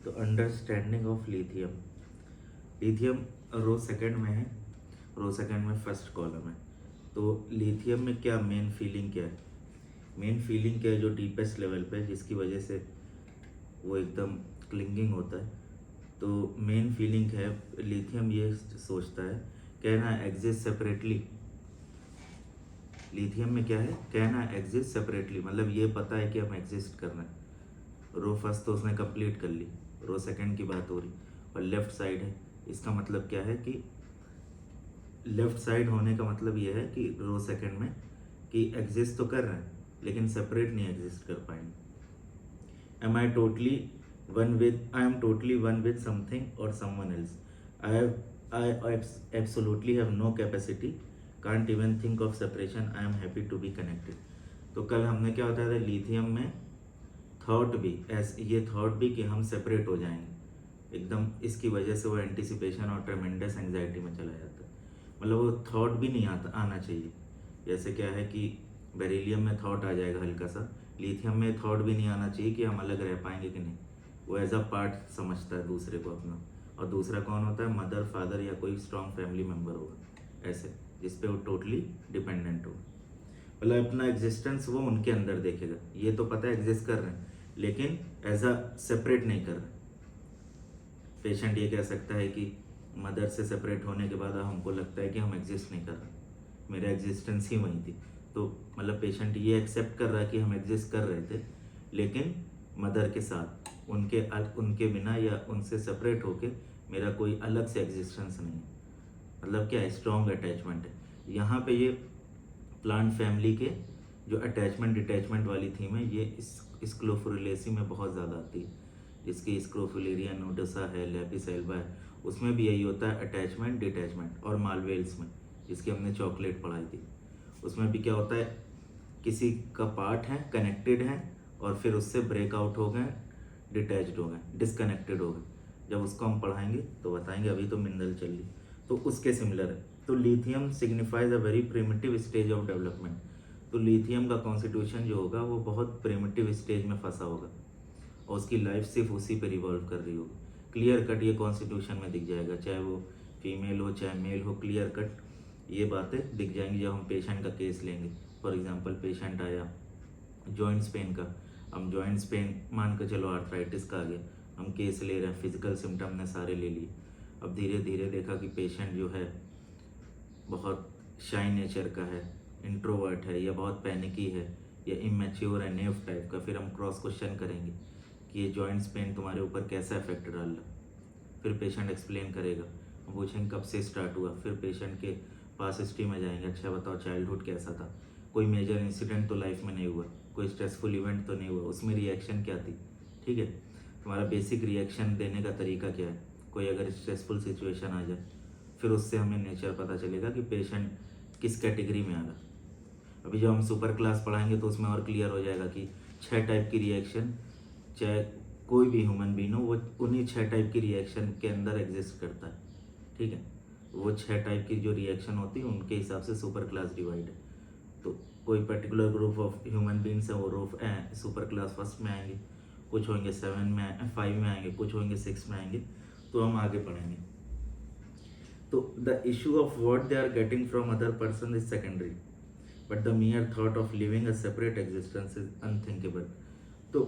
तो understanding of lithium. Lithium row second में है, रो सेकंड में फर्स्ट कॉलम है। तो लिथियम में क्या मेन फीलिंग क्या है? मेन फीलिंग क्या है जो डीपेस्ट लेवल पे है, जिसकी वजह से वो एकदम क्लिंगिंग होता है? तो मेन फीलिंग है, लिथियम ये सोचता है, कहना एग्जिस्ट सेपरेटली। लिथियम में क्या है, कहना एग्जिस्ट सेपरेटली, मतलब ये पता है कि हम एग्जिस्ट कर रहे हैं। रो फर्स्ट तो उसने कंप्लीट कर ली, रो सेकंड की बात हो रही, और लेफ्ट साइड है। इसका मतलब क्या है कि लेफ्ट साइड होने का मतलब ये है कि रो सेकंड में कि एग्जिस्ट तो कर रहे हैं लेकिन सेपरेट नहीं एग्जिस्ट कर पाएंगे। Am I totally one with, I am totally one with something और someone else. I absolutely have no capacity, can't even think of separation, I am happy to be connected. तो कल हमने क्या बताया था, लिथियम में थॉट भी ये थॉट भी कि हम सेपरेट हो जाएंगे एकदम, इसकी वजह से वो एंटिसिपेशन और ट्रेमेंडस एंग्जाइटी में चला जाता है। मतलब वो थॉट भी नहीं आना चाहिए। जैसे क्या है कि बेरिलियम में थॉट आ जाएगा हल्का सा, लिथियम में थॉट भी नहीं आना चाहिए कि हम अलग रह पाएंगे कि नहीं। वो एज अ पार्ट समझता है दूसरे को अपना। और दूसरा कौन होता है, मदर, फादर या कोई स्ट्रॉन्ग फैमिली मेम्बर होगा ऐसे, जिसपे वो टोटली डिपेंडेंट होगा। मतलब अपना एग्जिस्टेंस वो उनके अंदर देखेगा। ये तो पता है एग्जिस्ट कर रहे हैं लेकिन एज अ सेपरेट नहीं कर रहे। पेशेंट ये कह सकता है कि मदर से सेपरेट होने के बाद हमको लगता है कि हम एग्जिस्ट नहीं कर रहे, मेरा एग्जिस्टेंस ही वहीं थी। तो मतलब पेशेंट ये एक्सेप्ट कर रहा है कि हम एग्जिस्ट कर रहे थे लेकिन मदर के साथ, उनके बिना या उनसे सेपरेट होके मेरा कोई अलग से एग्जिस्टेंस नहीं है। मतलब क्या है, स्ट्रॉन्ग अटैचमेंट है। यहाँ पे ये प्लांट फैमिली के जो अटैचमेंट डिटैचमेंट वाली थीम है, ये स्क्लोफोरिलेसी में बहुत ज़्यादा आती है। जिसकी स्क्रोफिलेरिया नोडोसा है, लेपिसेल्वा है, उसमें भी यही होता है, अटैचमेंट डिटैचमेंट। और मालवेल्स में, जिसकी हमने चॉकलेट पढ़ाई थी, उसमें भी क्या होता है, किसी का पार्ट है, कनेक्टेड है, और फिर उससे ब्रेकआउट हो गए, डिटैच्ड हो गए, डिसकनेक्टेड हो गए। जब उसको हम पढ़ाएंगे तो बताएंगे, अभी तो मिनरल चल रही, तो उसके सिमिलर है। तो lithium signifies a very primitive stage of development. तो लिथियम का कॉन्स्टिट्यूशन जो होगा वो बहुत प्रिमिटिव स्टेज में फंसा होगा और उसकी लाइफ सिर्फ उसी पे रिवॉल्व कर रही होगी। क्लियर कट ये कॉन्स्टिट्यूशन में दिख जाएगा, चाहे वो फीमेल हो चाहे मेल हो, क्लियर कट ये बातें दिख जाएंगी जब हम पेशेंट का केस लेंगे। फॉर एग्जांपल पेशेंट आया जॉइंट्स पेन का, हम जॉइंट्स पेन मान कर चलो आर्थराइटिस का आ गया, हम केस ले रहे हैं, फिजिकल सिम्टम ने सारे ले लिए। अब धीरे धीरे देखा कि पेशेंट जो है बहुत शाई नेचर का है, इंट्रोवर्ट है, या बहुत पैनिकी है, या इमेच्योर है, नेव टाइप का। फिर हम क्रॉस क्वेश्चन करेंगे कि ये जॉइंट्स पेन तुम्हारे ऊपर कैसा इफेक्ट डाल रहा। फिर पेशेंट एक्सप्लेन करेगा, हम पूछेंगे कब से स्टार्ट हुआ। फिर पेशेंट के पास हिस्ट्री में जाएंगे, अच्छा बताओ चाइल्डहुड कैसा था, कोई मेजर इंसिडेंट तो लाइफ में नहीं हुआ, कोई स्ट्रेसफुल इवेंट तो नहीं हुआ, उसमें रिएक्शन क्या थी, ठीक है, तुम्हारा बेसिक रिएक्शन देने का तरीका क्या है, कोई अगर स्ट्रेसफुल सिचुएशन आ जाए। फिर उससे हमें नेचर पता चलेगा कि पेशेंट किस कैटेगरी में आ रहा। अभी जब हम सुपर क्लास पढ़ाएंगे तो उसमें और क्लियर हो जाएगा कि 6 टाइप की रिएक्शन, चाहे कोई भी ह्यूमन बीइंग हो, वो उन्हीं 6 टाइप की रिएक्शन के अंदर एग्जिस्ट करता है, ठीक है। वो 6 टाइप की जो रिएक्शन होती है उनके हिसाब से सुपर क्लास डिवाइड है। तो कोई particular group of human beings है, वो सुपर क्लास फर्स्ट में आएंगे, कुछ होंगे 7 में 5 में आएंगे, कुछ होंगे 6 में आएंगे। तो हम आगे पढ़ेंगे। तो the issue of what they are getting from other person is secondary, but the mere thought of living a separate existence is unthinkable. तो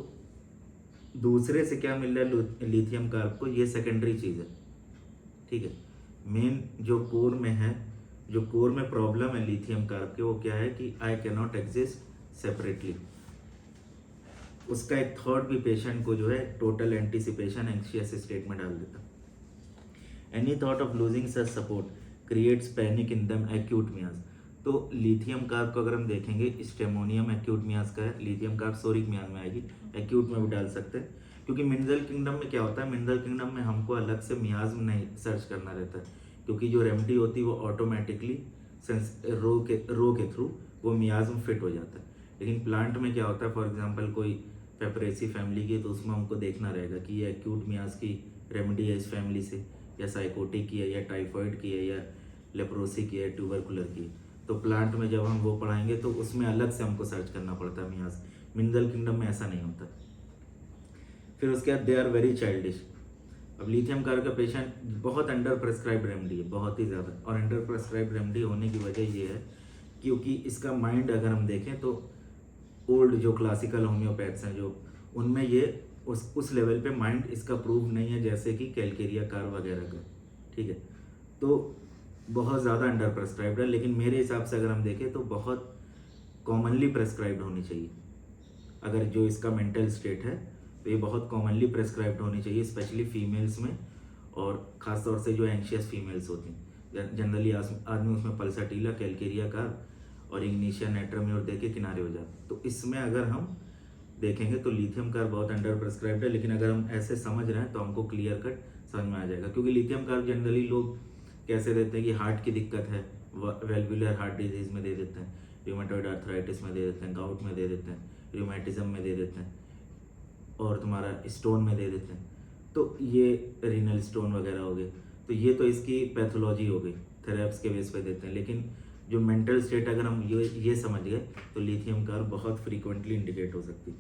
दूसरे से क्या मिल रहा है लिथियम कार्ब को, ये सेकेंडरी चीज है, ठीक है। मेन जो कोर में है, जो कोर में प्रॉब्लम है लिथियम कार्ब के, वो क्या है कि I can not exist separately. उसका एक थॉट भी पेशेंट को जो है टोटल एंटिसिपेशन एंग्शियस स्टेट में डाल देता। Any thought of losing such support creates panic in them acute मियाज। तो लिथियम कार्ब को अगर हम देखेंगे, स्टेमोनियम एक्यूट मियाज का है, लिथियम कार्ब सोरिक मियाज में आएगी, एक्यूट में भी डाल सकते हैं। क्योंकि मिनरल किंगडम में क्या होता है, मिनरल किंगडम में हमको अलग से मियाज में नहीं सर्च करना रहता है, क्योंकि जो रेमेडी होती है वो ऑटोमेटिकली रो के थ्रू वो मियाज में फिट हो जाता है। लेकिन प्लांट में क्या होता है, फॉर एग्जाम्पल कोई पेपरेसी फैमिली की, तो उसमें हमको देखना रहेगा कि ये एक्यूट मियाज की रेमेडी है इस फैमिली से, या साइकोटिक की है, या टाइफॉइड की है, या लेप्रोसी की है, ट्यूबरकुलर की। तो प्लांट में जब हम वो पढ़ाएंगे तो उसमें अलग से हमको सर्च करना पड़ता है मियाज। मिनरल किंगडम में ऐसा नहीं होता। फिर उसके बाद दे आर वेरी चाइल्डिश। अब लिथियम कार्ब का पेशेंट बहुत अंडर प्रेस्क्राइब रेमेडी है, बहुत ही ज़्यादा, और अंडर प्रेस्क्राइब रेमेडी होने की वजह ये है क्योंकि इसका माइंड अगर हम देखें तो ओल्ड जो क्लासिकल होम्योपैथ्स हैं जो उनमें ये उस लेवल पे माइंड इसका प्रूव नहीं है जैसे कि कैलकेरिया कार्ब वगैरह का, ठीक है। तो बहुत ज़्यादा अंडर प्रेस्क्राइब्ड है, लेकिन मेरे हिसाब से अगर हम देखें तो बहुत कॉमनली प्रेस्क्राइब्ड होनी चाहिए। अगर जो इसका मेंटल स्टेट है तो ये बहुत कॉमनली प्रेस्क्राइब्ड होनी चाहिए, स्पेशली फीमेल्स में, और ख़ासतौर से जो एंशियस फीमेल्स होती हैं। जनरली आदमी उसमें पल्साटीला, कैलकेरिया कार्ब और इग्निशिया नेट्राम्योर दे के किनारे हो जाते। तो इसमें अगर हम देखेंगे तो लिथियम कार्ब बहुत अंडर प्रेस्क्राइब्ड है, लेकिन अगर हम ऐसे समझ रहे हैं तो हमको क्लियर कट समझ में आ जाएगा। क्योंकि लिथियम कार्ब जनरली लोग कैसे देते हैं कि हार्ट की दिक्कत है, वेल्वुलर हार्ट डिजीज में दे देते हैं, रूमेटॉइड आर्थराइटिस में दे देते हैं, गाउट में दे देते हैं, रूमेटिज्म में दे देते हैं, और तुम्हारा स्टोन में दे देते हैं। तो ये रीनल स्टोन वगैरह हो गए, तो ये तो इसकी पैथोलॉजी हो गई, थेरेप्स के बेस पे देते हैं। लेकिन जो मेंटल स्टेट अगर हम ये समझ गए तो लिथियम कार्ब बहुत फ्रीक्वेंटली इंडिकेट हो सकती है।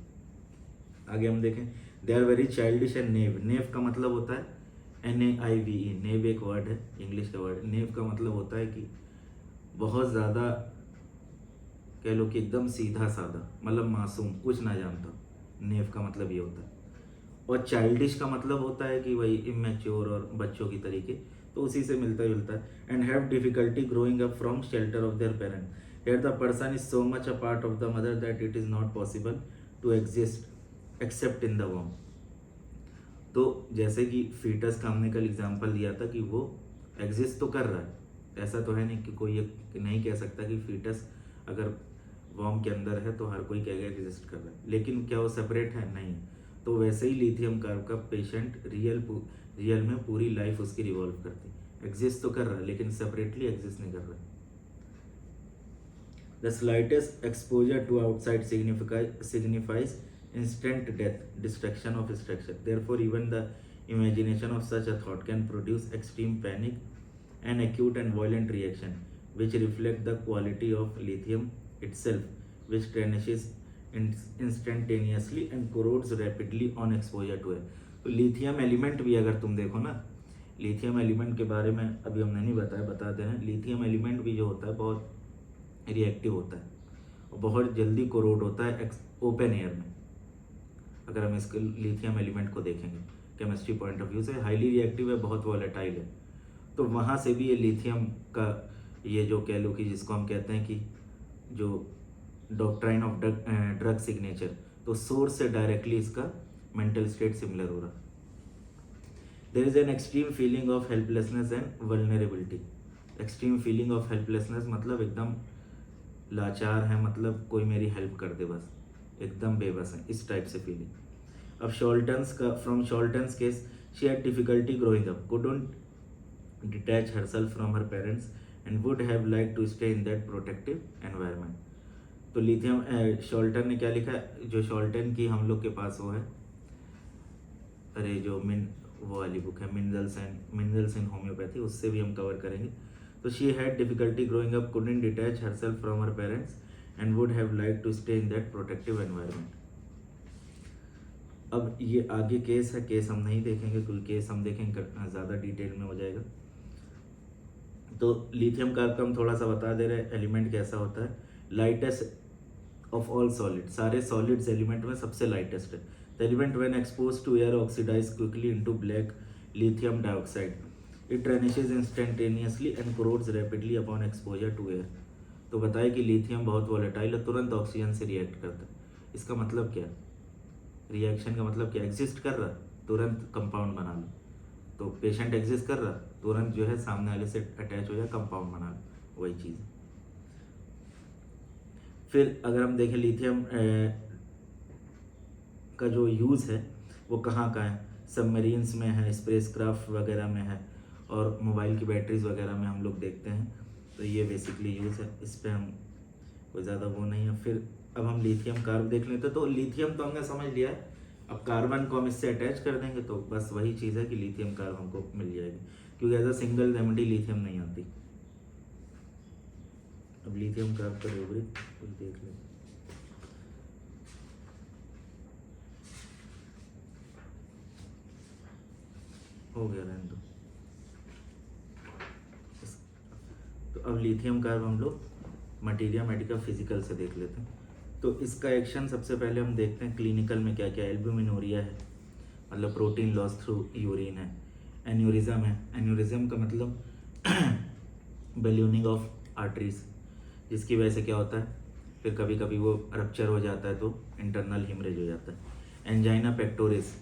आगे हम देखें, they are very childish and naive. Naive का मतलब होता है NAIVE, नेव एक वर्ड है, इंग्लिश का वर्ड। नेव का मतलब होता है कि बहुत ज़्यादा, कह लो कि एकदम सीधा साधा, मतलब मासूम, कुछ ना जानता। नेव का मतलब ये होता है। और चाइल्डिश का मतलब होता है कि वही इमेच्योर और बच्चों की तरीके, तो उसी से मिलता जुलता है। And have difficulty growing up from shelter of their parent, here the person is so much a part of the mother that it is not possible to exist except in the वॉर्म। तो जैसे कि foetus का हमने कल example दिया था कि वो एग्जिस्ट तो कर रहा है, ऐसा तो है नहीं कि कोई ये नहीं कह सकता कि फीटस अगर वॉर्म के अंदर है तो हर कोई कहेगा एग्जिस्ट कर रहा है, लेकिन क्या वो सेपरेट है? नहीं। तो वैसे ही लिथियम कार्ब का पेशेंट रियल में पूरी लाइफ उसकी रिवॉल्व करती है, एग्जिस्ट तो कर रहा है लेकिन सेपरेटली एग्जिस्ट नहीं कर रहा है। The slightest exposure to outside signifies instant death, destruction of structure. Therefore, even the imagination of such a thought can produce extreme panic, an acute and violent reaction, which reflect the quality of lithium itself, which tarnishes instantaneously and corrodes rapidly on exposure to air. तो lithium element भी अगर तुम देखो ना, lithium element के बारे में अभी हमने नहीं बताया, बताते हैं। लिथियम एलिमेंट भी जो होता है बहुत रिएक्टिव होता है और बहुत जल्दी कोरोड होता है ओपन एयर में। अगर हम इसके लिथियम एलिमेंट को देखेंगे केमिस्ट्री पॉइंट ऑफ व्यू से, हाईली रिएक्टिव है, बहुत वॉलेटाइल है। तो वहाँ से भी ये लिथियम का ये जो कह लो कि जिसको हम कहते हैं कि जो डॉक्ट्राइन ऑफ ड्रग सिग्नेचर, तो सोर्स से डायरेक्टली इसका मेंटल स्टेट सिमिलर हो रहा। There is an extreme feeling of helplessness and vulnerability. Extreme feeling of helplessness मतलब एकदम लाचार है, मतलब कोई मेरी हेल्प कर दे, बस एकदम बेबस है, इस टाइप से फीलिंग। अब from Scholten's case, she had difficulty growing up, couldn't detach herself from her parents and would have like to stay in that protective environment. तो लिथियम शॉल्टन ने क्या लिखा है, जो शॉल्टन की हम लोग के पास वो है, अरे जो वो वाली बुक है मिनरल्स इन होम्योपैथी, उससे भी हम कवर करेंगे। तो she had difficulty growing up, couldn't detach herself from her parents and would have like to stay in that protective environment. अब ये आगे केस है, केस हम नहीं देखेंगे क्योंकि केस हम देखेंगे ज़्यादा डिटेल में हो जाएगा। तो लिथियम कार्ब का हम थोड़ा सा बता दे रहे हैं एलिमेंट कैसा होता है। लाइटेस्ट ऑफ ऑल सॉलिड, सारे सॉलिड्स एलिमेंट में सबसे लाइटेस्ट है। The element when expose to air oxidize quickly into black lithium dioxide, it tarnishes instantaneously and corrodes rapidly upon exposure to air. तो बताए कि लिथियम बहुत वोलेटाइल है, तुरंत ऑक्सीजन से रिएक्ट करता है। इसका मतलब क्या? रिएक्शन का मतलब क्या? एग्जिस्ट कर रहा, तुरंत कंपाउंड बना लो। तो पेशेंट एग्जिस्ट कर रहा, तुरंत जो है सामने वाले से अटैच हो जाए, कंपाउंड बना लो, वही चीज़। फिर अगर हम देखें लिथियम का जो यूज़ है वो कहाँ का है, सबमरीन्स में है, स्पेसक्राफ्ट वगैरह में है, और मोबाइल की बैटरीज वगैरह में हम लोग देखते हैं। तो ये बेसिकली यूज़ है, इस पर हम कोई ज़्यादा वो नहीं है। फिर अब हम लिथियम कार्ब देख लेते हैं। तो लिथियम तो हमने समझ लिया है, अब कार्बन को हम इससे अटैच कर देंगे तो बस वही चीज़ है कि लिथियम कार्ब हमको मिल जाएगी, क्योंकि as a single remedy lithium नहीं आती। अब लिथियम कार्ब का रूब्रिक कुछ देख लें। हो गया, रहने दो। तो अब लिथियम कार्ब हम लोग मटीरिया मेडिका फिजिकल से देख लेते हैं। तो इसका एक्शन सबसे पहले हम देखते हैं क्लिनिकल में क्या क्या। एल्ब्यूमिनूरिया है, मतलब प्रोटीन लॉस थ्रू यूरिन है। एन्यूरिज्म है, एन्यूरिज्म का मतलब बलूनिंग ऑफ आर्टरीज, जिसकी वजह से क्या होता है, फिर कभी कभी वो रप्चर हो जाता है तो इंटरनल हिमरेज हो जाता है। Angina pectoris,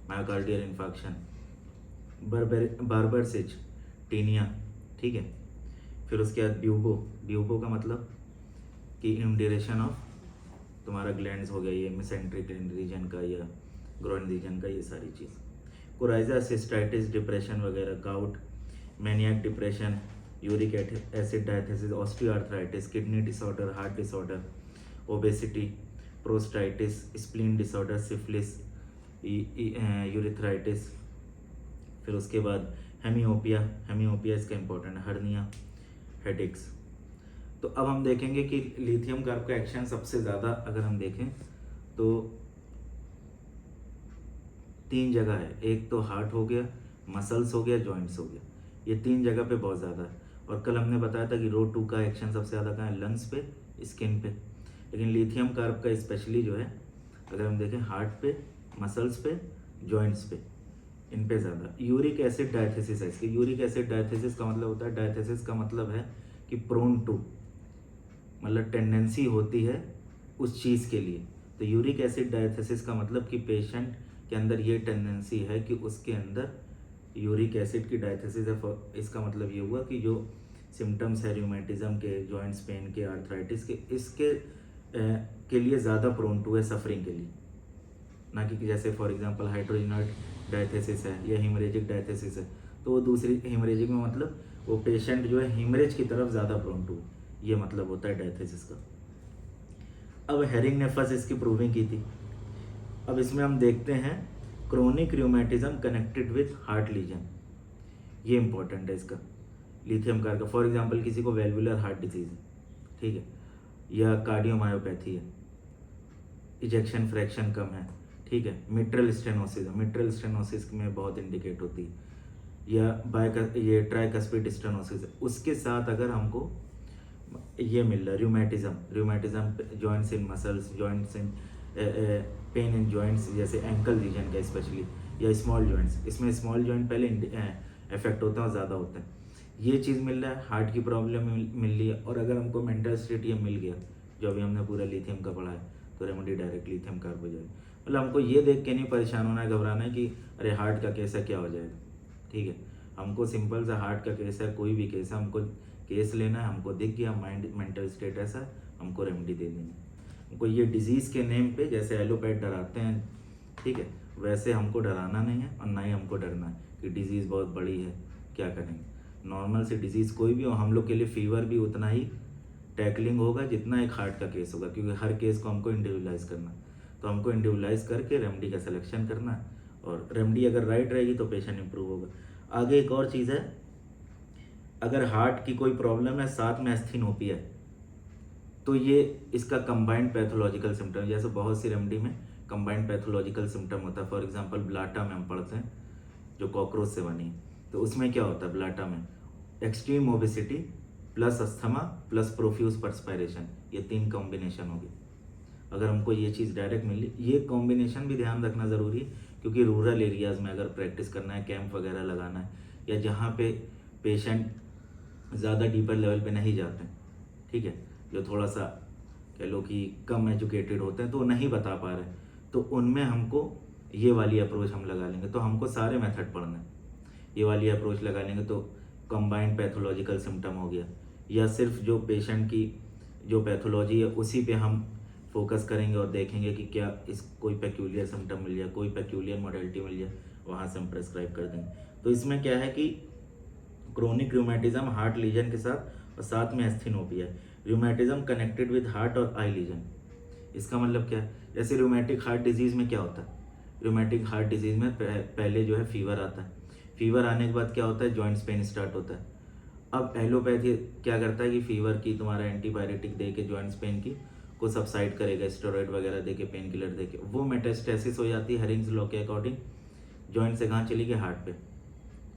myocardial infarction. Barber's itch, tinea, ठीक है। फिर उसके बाद ब्यूबो, ब्यूबो का मतलब कि इंडिरेशन ऑफ तुम्हारा ग्लैंड्स हो गया, ये मेसेंट्रिक रीजन का या ग्रोइन रीजन का, ये सारी चीज़। कोराइजा, सिस्टाइटिस, डिप्रेशन वगैरह, gout, maniac depression, uric acid diathesis, osteoarthritis, kidney disorder, heart disorder, obesity, prostatitis, spleen disorder, syphilis, urethritis. फिर उसके बाद हेमियोपिया, हेमियोपिया इसका इंपॉर्टेंट है, हर्निया, हेडेक्स। तो अब हम देखेंगे कि लिथियम कार्ब का एक्शन सबसे ज़्यादा अगर हम देखें तो 3 जगह है। एक तो हार्ट हो गया, मसल्स हो गया, जॉइंट्स हो गया, ये 3 जगह पे बहुत ज़्यादा है। और कल हमने बताया था कि रो 2 का एक्शन सबसे ज़्यादा कहाँ है, लंग्स पे, स्किन पे। लेकिन लिथियम कार्ब का स्पेशली जो है अगर हम देखें हार्ट पे, मसल्स पे, जॉइंट्स पे, इन पे ज़्यादा। यूरिक एसिड डायथेसिस है इसकी। यूरिक एसिड डायथेसिस का मतलब होता है, डायथेसिस का मतलब है कि प्रोन टू, मतलब टेंडेंसी होती है उस चीज़ के लिए। तो यूरिक एसिड डायथेसिस का मतलब कि पेशेंट के अंदर ये टेंडेंसी है कि उसके अंदर यूरिक एसिड की डायथेसिस है। इसका मतलब ये हुआ कि जो सिम्टम्स है रूमेटिज्म के, जॉइंट्स पेन के, आर्थराइटिस के, इसके के लिए ज़्यादा प्रोन टू है सफरिंग के लिए, ना कि जैसे फॉर एग्जांपल हाइड्रोजनॉइड डायथेसिस है या हिमरेजिक डायथेसिस है, तो वो दूसरी हिमरेजिक में मतलब वो पेशेंट जो है हिमरेज की तरफ ज़्यादा प्रोन टू, ये मतलब होता है डायथेसिस का। अब हेरिंग ने फर्स्ट इसकी प्रूविंग की थी। अब इसमें हम देखते हैं chronic rheumatism connected with heart lesion, ये इंपॉर्टेंट है इसका लिथियम कार्ब का। फॉर एग्जांपल किसी को वेल्वुलर हार्ट डिजीज है, ठीक है, या कार्डियोमायोपैथी है, इजेक्शन फ्रैक्शन कम है, ठीक है, मिट्रल स्टेनोसिस है, मिट्रल स्टेनोसिस में बहुत इंडिकेट होती है, या ये ट्राइकस्पिड स्टेनोसिस है, उसके साथ अगर हमको ये मिल रहा है rheumatism joints in muscles, joints in pain in joints, जैसे एंकल रीजन का स्पेशली, या स्मॉल जॉइंट्स, इसमें स्मॉल जॉइंट पहले इफेक्ट होते हैं और ज़्यादा होते हैं, ये चीज़ मिल रहा है, हार्ट की प्रॉब्लम मिल रही है। और अगर हमको मेंटल स्टेट ये मिल गया, जो अभी हमने पूरा लिथियम का पढ़ा है, तो रेमेडी डायरेक्ट लिथियम कार्ब हो जाएगी। मतलब हमको ये देख के नहीं परेशान होना है, घबराना है कि अरे हार्ट का केस है क्या हो जाएगा, ठीक है। हमको सिंपल सा हार्ट का केस है, कोई भी केस है, हमको केस लेना है, हमको दिख गया माइंड मेंटल स्टेट ऐसा है, हमको रेमेडी दे देनी है। हमको ये डिजीज़ के नेम पे जैसे एलोपैथ डराते हैं, ठीक है, वैसे हमको डराना नहीं है और ना ही हमको डरना है कि डिजीज़ बहुत बड़ी है क्या करेंगे। नॉर्मल से डिजीज़ कोई भी हो, हम लोग के लिए फीवर भी उतना ही टैकलिंग होगा जितना एक हार्ट का केस होगा, क्योंकि हर केस को हमको इंडिविजुअलाइज करना है। तो हमको इंडिविजुअलाइज करके रेमेडी का सिलेक्शन करना है, और रेमेडी अगर राइट रहेगी तो पेशेंट इंप्रूव होगा। आगे एक और चीज़ है, अगर हार्ट की कोई प्रॉब्लम है साथ में एस्थीनोपिया है, तो ये इसका कंबाइंड पैथोलॉजिकल सिम्टम, जैसे बहुत सी रेमेडी में कंबाइंड पैथोलॉजिकल सिम्टम होता है। फॉर एग्जांपल ब्लाटा में हम पढ़ते हैं, जो कॉकरोच से बनी है, तो उसमें क्या होता है ब्लाटा में, extreme obesity plus asthma plus profuse perspiration, ये 3 कॉम्बिनेशन होगी। अगर हमको ये चीज़ डायरेक्ट मिली, ये कॉम्बिनेशन भी ध्यान रखना ज़रूरी है, क्योंकि रूरल एरियाज़ में अगर प्रैक्टिस करना है, कैंप वगैरह लगाना है, या जहाँ पे पेशेंट ज़्यादा डीपर लेवल पे नहीं जाते हैं, ठीक है, जो थोड़ा सा कह लो कि कम एजुकेटेड होते हैं तो नहीं बता पा रहे, तो उनमें हमको ये वाली अप्रोच हम लगा लेंगे। तो हमको सारे मेथड पढ़ना है, ये वाली अप्रोच लगा लेंगे तो कंबाइंड पैथोलॉजिकल सिम्टम हो गया, या सिर्फ जो पेशेंट की जो पैथोलॉजी है उसी पे हम फोकस करेंगे और देखेंगे कि क्या इस कोई पेक्यूलियर सिम्टम मिल जाए, कोई पेक्यूलियर मॉडलिटी मिल जाए, वहाँ से हम प्रेस्क्राइब कर देंगे। तो इसमें क्या है कि क्रोनिक रूमेटिज्म हार्ट लीजन के साथ और साथ में एस्थीनोपिया, रूमेटिज्म कनेक्टेड विद हार्ट और आई लीजन। इसका मतलब क्या है, जैसे रूमेटिक हार्ट डिजीज़ में क्या होता है, रूमेटिक हार्ट डिजीज़ में पहले जो है फीवर आता है, फीवर आने के बाद क्या होता है, जॉइंट्स पेन स्टार्ट होता है। अब एलोपैथी क्या करता है कि फीवर की तुम्हारा एंटीबायोटिक दे के जॉइंट्स पेन की को सबसाइड करेगा, स्टेरॉइड वगैरह दे के, पेन किलर दे के, वो मेटास्टेसिस हो जाती है हेरिंग्स लॉ के अकॉर्डिंग, जॉइंट से कहाँ चली गई, हार्ट पे,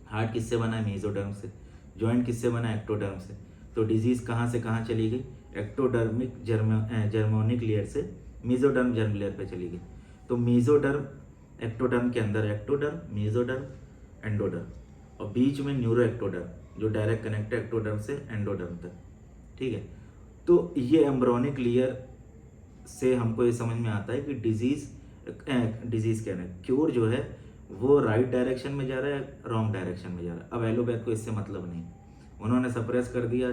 हार्ट किससे बना है? मेसोडर्म से। जॉइंट किससे बना है? एक्टोडर्म से। तो डिजीज़ कहाँ से कहाँ चली गई? एक्टोडर्मिक जर्मोनिक लेयर से मेसोडर्म जर्म लेयर पे चली गई। तो मेसोडर्म एक्टोडर्म के अंदर एक्टोडर्म, मेसोडर्म, एंडोडर्म, और बीच में न्यूरो एक्टोडर्म जो डायरेक्ट कनेक्ट है एक्टोडर्म से एंडोडर्म तक। ठीक है, तो ये एम्ब्रोनिक लेयर से हमको ये समझ में आता है कि डिजीज़ कह रहे हैं, क्योर जो है वो राइट डायरेक्शन में जा रहा है, रॉन्ग डायरेक्शन में जा रहा है। अब एलोपैथ को इससे मतलब नहीं, उन्होंने सप्रेस कर दिया,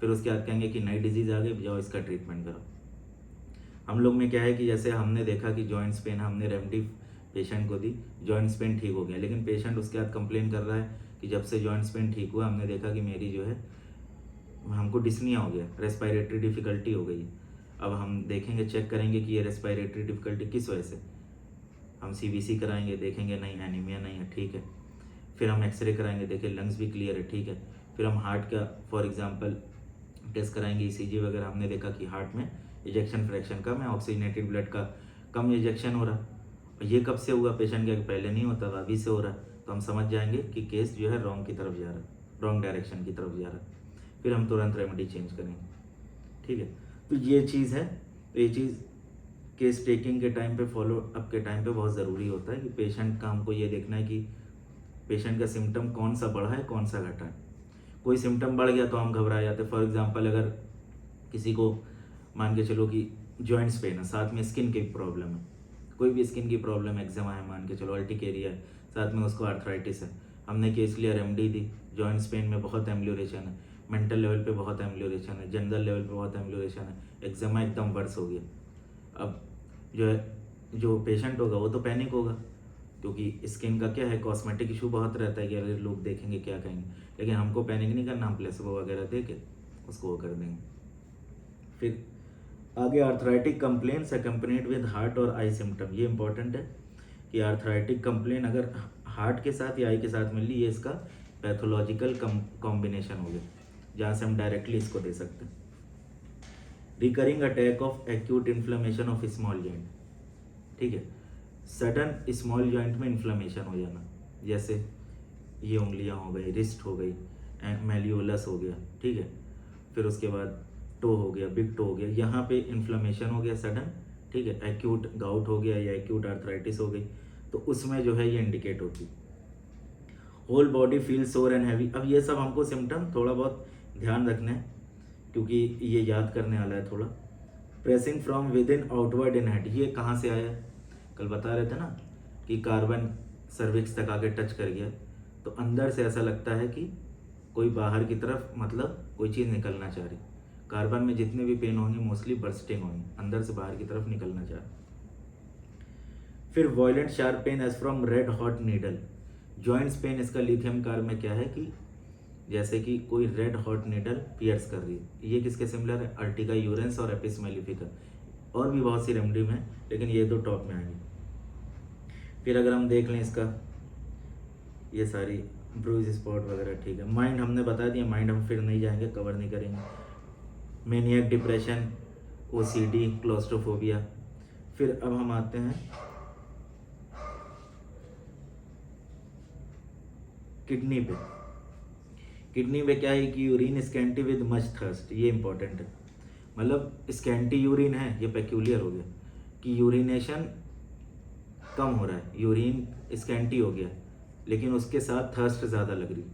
फिर उसके बाद कहेंगे कि नई डिजीज़ आ गई, जाओ इसका ट्रीटमेंट करो। हम लोग में क्या है कि जैसे हमने देखा कि जॉइंट्स पेन, हमने रेमडी पेशेंट को दी, जॉइंट्स पेन ठीक हो गया, लेकिन पेशेंट उसके बाद कंप्लेन कर रहा है कि जब से जॉइंट्स पेन ठीक हुआ हमने देखा कि मेरी जो है हमको डिस्निया हो गया, रेस्पिरेटरी डिफ़िकल्टी हो गई। अब हम देखेंगे, चेक करेंगे कि ये रेस्पिरेटरी डिफ़िकल्टी किस वजह से। हम सीबीसी कराएंगे, देखेंगे नहीं एनीमिया नहीं है, ठीक है। फिर हम एक्सरे कराएंगे, देखें लंग्स भी क्लियर है, ठीक है। फिर हम हार्ट का फॉर एग्जांपल टेस्ट कराएंगे, ईसीजी वगैरह, हमने देखा कि हार्ट में इजेक्शन फ्रैक्शन कम है, ऑक्सीजनेटेड ब्लड का कम इजेक्शन हो रहा। ये कब से हुआ? पेशेंट के पहले नहीं होता था, अभी से हो रहा है। तो हम समझ जाएंगे कि केस जो है रॉन्ग की तरफ जा रहा है, रॉन्ग डायरेक्शन की तरफ जा रहा है। फिर हम तुरंत रेमेडी चेंज करेंगे, ठीक है। तो ये चीज़ है, तो ये चीज़ केस टेकिंग के टाइम पे, फॉलो अप के टाइम पे बहुत ज़रूरी होता है कि पेशेंट का हमको ये देखना है कि पेशेंट का सिम्टम कौन सा बढ़ा है, कौन सा घटा है। कोई सिम्टम बढ़ गया तो हम घबरा जाते। फॉर एग्जांपल अगर किसी को मान के चलो कि जॉइंट्स पेन है, साथ में स्किन की प्रॉब्लम है, कोई भी स्किन की प्रॉब्लम है, एक्जिमा है, मान के चलो अर्टिकेरिया है, साथ में उसको आर्थराइटिस है, हमने केस लिया, रेमडी दी, जॉइंट्स पेन में बहुत एम्ब्ल्यूरेशन है, मेंटल लेवल पे बहुत एम्ब्ल्यूरेशन है, जनरल लेवल पे बहुत एम्ब्ल्यूरेशन है, एक्जिमा एकदम वर्स हो गया। अब जो है, जो पेशेंट होगा वो तो पैनिक होगा, क्योंकि स्किन का क्या है, कॉस्मेटिक इशू बहुत रहता है कि अगर लोग देखेंगे क्या कहेंगे, लेकिन हमको पैनिक नहीं करना, हम प्लेसिबो वगैरह दे के उसको वो कर देंगे। फिर आगे arthritic complaints accompanied with heart और आई सिम्टम, ये इंपॉर्टेंट है कि आर्थराइटिक कंप्लेन अगर हार्ट के साथ या आई के साथ मिल ली, ये इसका पैथोलॉजिकल कॉम्बिनेशन हो गया, जहाँ से हम डायरेक्टली इसको दे सकते हैं। Recurring attack of acute inflammation of small joint, ठीक है, सडन स्मॉल जॉइंट में इन्फ्लेमेशन हो जाना, जैसे ये उंगलियां हो गई, रिस्ट हो गई, मेल्यूलस हो गया, ठीक है। फिर उसके बाद टो हो गया, बिग टो हो गया, यहाँ पे इन्फ्लेमेशन हो गया सडन, ठीक है। एक्यूट गाउट हो गया या एक्यूट आर्थराइटिस हो गई, तो उसमें जो है ये इंडिकेट होती। होल बॉडी फील सोर एंड हैवी, अब ये सब हमको सिम्टम थोड़ा बहुत ध्यान रखना है, क्योंकि ये याद करने वाला है थोड़ा। Pressing from with in outward in head, ये कहाँ से आया? कल बता रहे थे ना कि कार्बन सर्विक्स तक आके टच कर गया, तो अंदर से ऐसा लगता है कि कोई बाहर की तरफ, मतलब कोई चीज़ निकलना चाह रही। कार्बन में जितने भी पेन होंगे मोस्टली बर्स्टिंग होंगे, अंदर से बाहर की तरफ निकलना चाह रही। फिर violent sharp pain as from red hot needle, joints pain, इसका लिथियम कार्ब में क्या है कि जैसे कि कोई रेड हॉट नीडल पियर्स कर रही है। ये किसके सिमिलर है? अर्टिका यूरेंस और एपिस मेलिफिका, और भी बहुत सी रेमडी में, लेकिन ये दो टॉप में आएंगे। फिर अगर हम देख लें इसका, ये सारी ब्रूज स्पॉट वगैरह, ठीक है। माइंड हमने बता दिया, माइंड हम फिर नहीं जाएंगे, कवर नहीं करेंगे। Maniac, depression, OCD, claustrophobia. फिर अब हम आते हैं किडनी पे। किडनी में क्या है कि urine scanty with much thirst, ये इंपॉर्टेंट है। मतलब स्कैंटी यूरिन है, ये पेक्यूलियर हो गया कि यूरिनेशन कम हो रहा है, यूरिन स्कैंटी हो गया, लेकिन उसके साथ थर्स्ट ज़्यादा लग रही।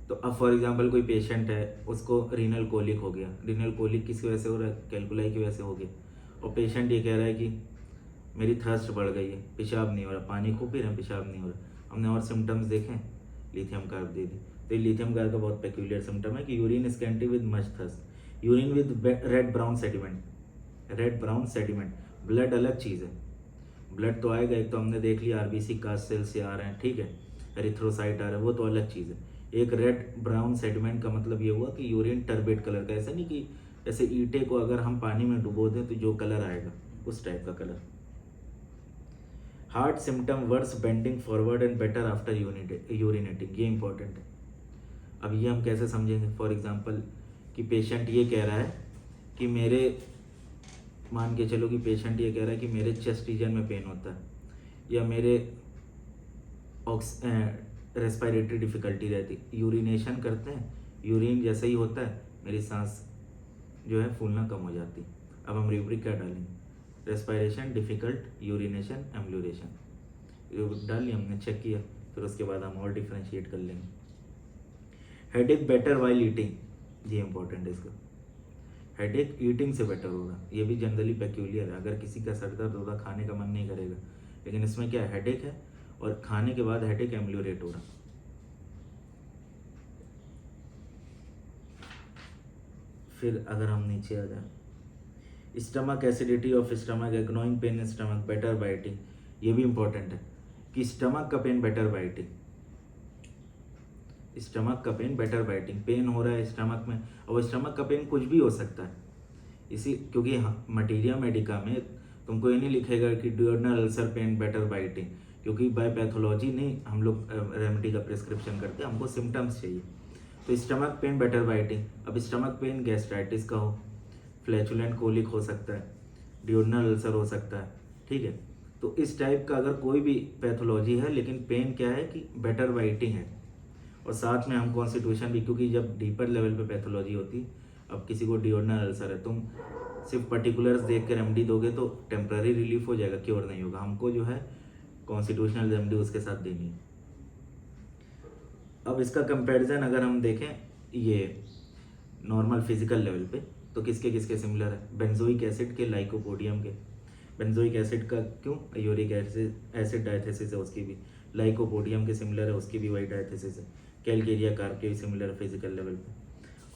तो अब फॉर एग्जांपल कोई पेशेंट है, उसको रीनल कोलिक हो गया, रीनल कोलिक किसकी वजह से हो रहा है? कैलकुलाई की वजह से हो गया, और पेशेंट ये कह रहा है कि मेरी थर्स्ट बढ़ गई है, पेशाब नहीं हो रहा, पानी खूब पी रहे हैं, पेशाब नहीं हो रहा। हमने और सिम्टम्स देखें, लिथियम कार्ब दे दी। तो ये लिथियम कार्ब का बहुत पेक्यूलियर सिम्टम है कि urine scanty with much thirst, urine with red brown sediment, red brown sediment. Blood अलग चीज़ है, ब्लड तो आएगा, एक तो हमने देख लिया आरबीसी कास्ट सेल से आ रहे हैं, ठीक है, एरिथ्रोसाइट आ रहा है, वो तो अलग चीज़ है। एक रेड ब्राउन सेडिमेंट का मतलब ये हुआ कि यूरिन टर्बेट कलर का, ऐसा नहीं कि जैसे ईंटे को अगर हम पानी में डुबो दें तो जो कलर आएगा उस टाइप का colour. Heart symptom worse bending forward and better after urinating, ये इंपॉर्टेंट है। अब ये हम कैसे समझेंगे? फॉर एग्जांपल कि पेशेंट ये कह रहा है कि मेरे, मान के चलो कि पेशेंट ये कह रहा है कि मेरे चेस्ट रीजन में पेन होता है, या मेरे रेस्पिरेटरी डिफ़िकल्टी रहती, यूरिनेशन करते हैं, यूरिन जैसे ही होता है मेरी सांस जो है फूलना कम हो जाती। अब हम रूब्रिक क्या डालेंगे, रेस्पिरेशन डिफ़िकल्ट, यूरिनेशन, एम्ब्ल्यूरेशन, रूब्रिक डाल लिया हमने, चेक किया, फिर उसके बाद हम और डिफ्रेंशिएट कर लेंगे। हेडेक बेटर वाइल ईटिंग, ये इंपॉर्टेंट है इसका, हेडेक ईटिंग से बेटर होगा, ये भी जनरली पेक्यूलियर है। अगर किसी का सर दर्द होगा खाने का मन नहीं करेगा, लेकिन इसमें क्या है, हेडेक है और खाने के बाद हेडेक एम्ब्ल्यूरेट हो रहा। फिर अगर हम नीचे आ जाए, stomach acidity of stomach, agonizing pain in stomach, better by eating, ये भी इंपॉर्टेंट है कि स्टमक का पेन बेटर बाइटिंग, स्टमक का पेन बेटर बाइटिंग, पेन हो रहा है स्टमक में, और स्टमक का पेन कुछ भी हो सकता है इसी, क्योंकि मटीरिया मेडिका में तुमको ये नहीं लिखेगा कि duodenal ulcer pain better by eating, क्योंकि बाय पैथोलॉजी नहीं हम लोग रेमेडी का प्रिस्क्रिप्शन करते हैं, हमको सिम्टम्स चाहिए। तो स्टमक पेन बेटर बाइटिंग, अब स्टमक पेन गैस्ट्राइटिस का हो, फ्लैचुलेंट कोलिक हो सकता है, ड्यूरनल अल्सर हो सकता है, ठीक है। तो इस टाइप का अगर कोई भी पैथोलॉजी है लेकिन पेन क्या है कि बेटर बाइटिंग है, और साथ में हम कॉन्स्टिट्यूशन भी, क्योंकि जब डीपर लेवल पे पैथोलॉजी होती, अब किसी को डिओर्नल अल्सर है, तुम सिर्फ पर्टिकुलर्स देख के रेमेडी दोगे तो टेम्पररी रिलीफ हो जाएगा, क्योर नहीं होगा, हमको जो है कॉन्स्टिट्यूशनल रेमेडी उसके साथ देनी है। अब इसका कंपैरिजन अगर हम देखें ये नॉर्मल फिजिकल लेवल पे, तो किसके किसके सिमिलर है, बेंजोइक एसिड के, लाइकोपोडियम के। बेंजोइक एसिड का क्यों, यूरिक एसिड डायथेसिस है उसकी भी, लाइकोपोडियम के सिमिलर है उसकी भी वही डायथेसिस है, कैलकेरिया कार्ब के भी सिमिलर है फिजिकल लेवल पे।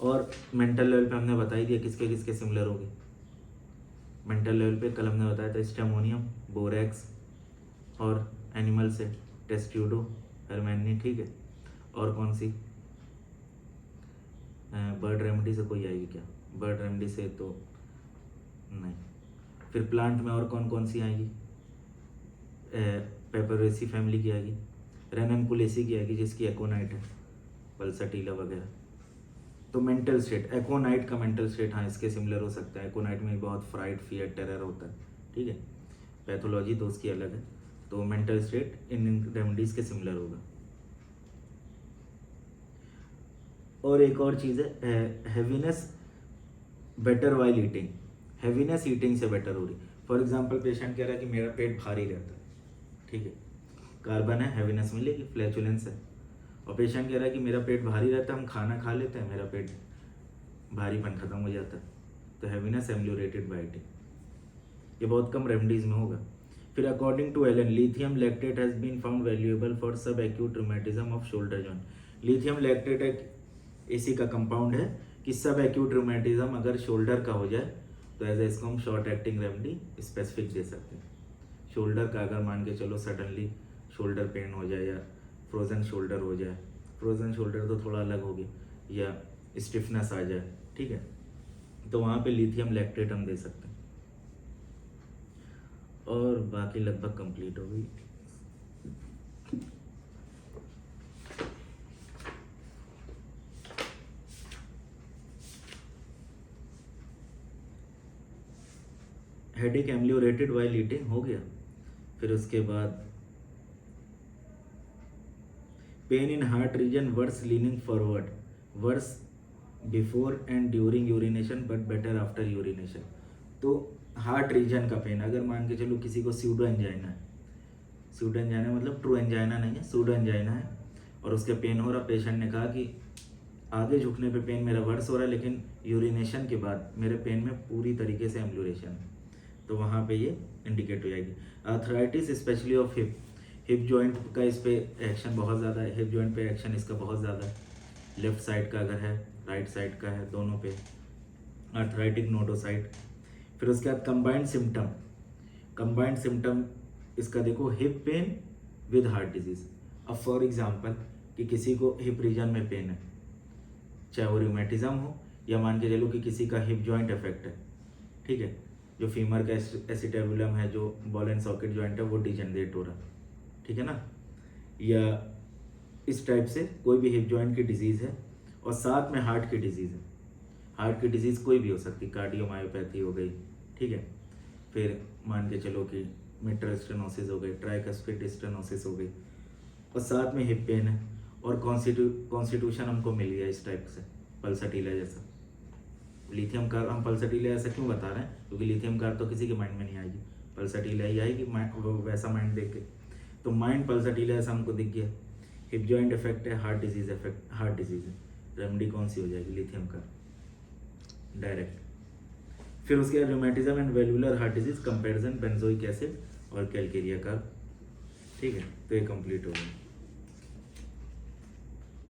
और मेंटल लेवल पे हमने बता ही दिया किसके किसके सिमिलर होगी। मेंटल लेवल पे कल हमने बताया था स्टेमोनियम, बोरेक्स, और एनिमल से टेस्ट्यूडो, हेरमैनी, ठीक है। और कौन सी, बर्ड रेमेडी से कोई आएगी क्या, बर्ड रेमेडी से तो नहीं। फिर प्लांट में और कौन कौन सी आएगी, पेपरेसी फैमिली की आएगी, रेननकुलेसी की आएगी जिसकी एकोनाइट है, पल्साटीला वगैरह। तो मेंटल स्टेट, एकोनाइट का मेंटल स्टेट, हाँ इसके सिमिलर हो सकता है, एकोनाइट में बहुत फ्राइड, फियर, टेरर होता है, ठीक है। पैथोलॉजी तो उसकी अलग है, तो मेंटल स्टेट इन रेमेडीज के सिमिलर होगा। और एक और चीज़ है, heaviness better while eating, heaviness eating से बेटर हो रही। फॉर एग्जांपल पेशेंट कह रहा है कि मेरा पेट भारी रहता है, ठीक है, कार्बन है, हैवीनेस मिलेगी, फ्लैचुलेंस है। और पेशेंट कह रहा है कि मेरा पेट भारी रहता है, हम खाना खा लेते हैं, मेरा पेट भारीपन खत्म हो जाता है, तो हैवीनेस एम्ब्ल्यूरेटेड बाय ईटिंग, ये बहुत कम रेमेडीज में होगा। फिर according to Allen, lithium lactate has been found valuable for sub acute rheumatism of shoulder joint. Lithium lactate एक इसी का कंपाउंड है कि सब एक्यूट रूमेटिज्म अगर शोल्डर का हो जाए तो एज इसको हम शॉर्ट एक्टिंग रेमेडी स्पेसिफिक दे सकते हैं। शोल्डर का अगर मान के चलो सडनली शोल्डर पेन हो जाए या फ्रोजन शोल्डर हो जाए, फ्रोजन शोल्डर तो थोड़ा अलग हो गया, या स्टिफनेस आ जाए, ठीक है, तो वहाँ पे लिथियम लैक्टेट हम दे सकते हैं। और बाकी लगभग कंप्लीट हो गई। हेडेक एम्ब्ल्यूरेटेड वाइल ईटिंग हो गया। फिर उसके बाद pain in heart region worse leaning forward, worse before and during urination but better after urination. तो हार्ट रीजन का पेन, अगर मान के चलो किसी को सूडो एंजाइना है, सूडो एंजाइना मतलब ट्रू एंजाइना नहीं है, सूडो एंजाइना है, और उसके पेन हो रहा, पेशेंट ने कहा कि आगे झुकने पे पेन मेरा वर्स हो रहा है, लेकिन यूरिनेशन के बाद मेरे पेन में पूरी तरीके से एम्ब्ल्यूरेशन है, तो वहाँ पे ये इंडिकेट हो जाएगी। Arthritis specially of hip, hip joint का इस पे एक्शन बहुत ज़्यादा है, हिप जॉइंट पे एक्शन इसका बहुत ज़्यादा है, लेफ्ट साइड का अगर है, राइट साइड का है, दोनों पे आर्थराइटिक नोडोसाइट। फिर उसके बाद कंबाइंड सिम्टम, कंबाइंड सिम्टम इसका देखो, hip pain with heart disease. अब फॉर एग्जांपल कि किसी को हिप रीजन में पेन है, चाहे वो रूमेटिज्म हो या मान के चलो कि किसी का हिप जॉइंट इफेक्ट है, ठीक है, जो फीमर का एसिटेबुलम है, जो बॉल एंड सॉकेट जॉइंट है वो डिजेनरेट हो रहा, ठीक है ना, या इस टाइप से कोई भी हिप जॉइंट की डिजीज़ है और साथ में हार्ट की डिजीज़ है, हार्ट की डिजीज़ कोई भी हो सकती, कार्डियोमायोपैथी हो गई, ठीक है, फिर मान के चलो कि मिट्रल स्टेनोसिस हो गई, ट्राइकस्पिड स्टेनोसिस हो गई, और साथ में हिप पेन है और कॉन्स्टिट्यूशन हमको मिल गया इस टाइप से पल्सटीला जैसा। लिथियम कार्ब हम पल्सटीला ऐसा क्यों बता रहे हैं, क्योंकि लिथियम कार्ब तो किसी के माइंड में नहीं आएगी, पल्सटीला ही आएगी वो वैसा माइंड देख के। तो माइंड पल्सटीला ऐसा हमको दिख गया। हिप जॉइंट इफेक्ट है, heart disease effect, heart disease है, रेमेडी कौन सी हो जाएगी, लिथियम कार्ब डायरेक्ट। फिर उसके बाद rheumatism and valvular heart disease comparison benzoic acid और कैलकेरिया कार्ब। ठीक है, तो ये कंप्लीट हो गया।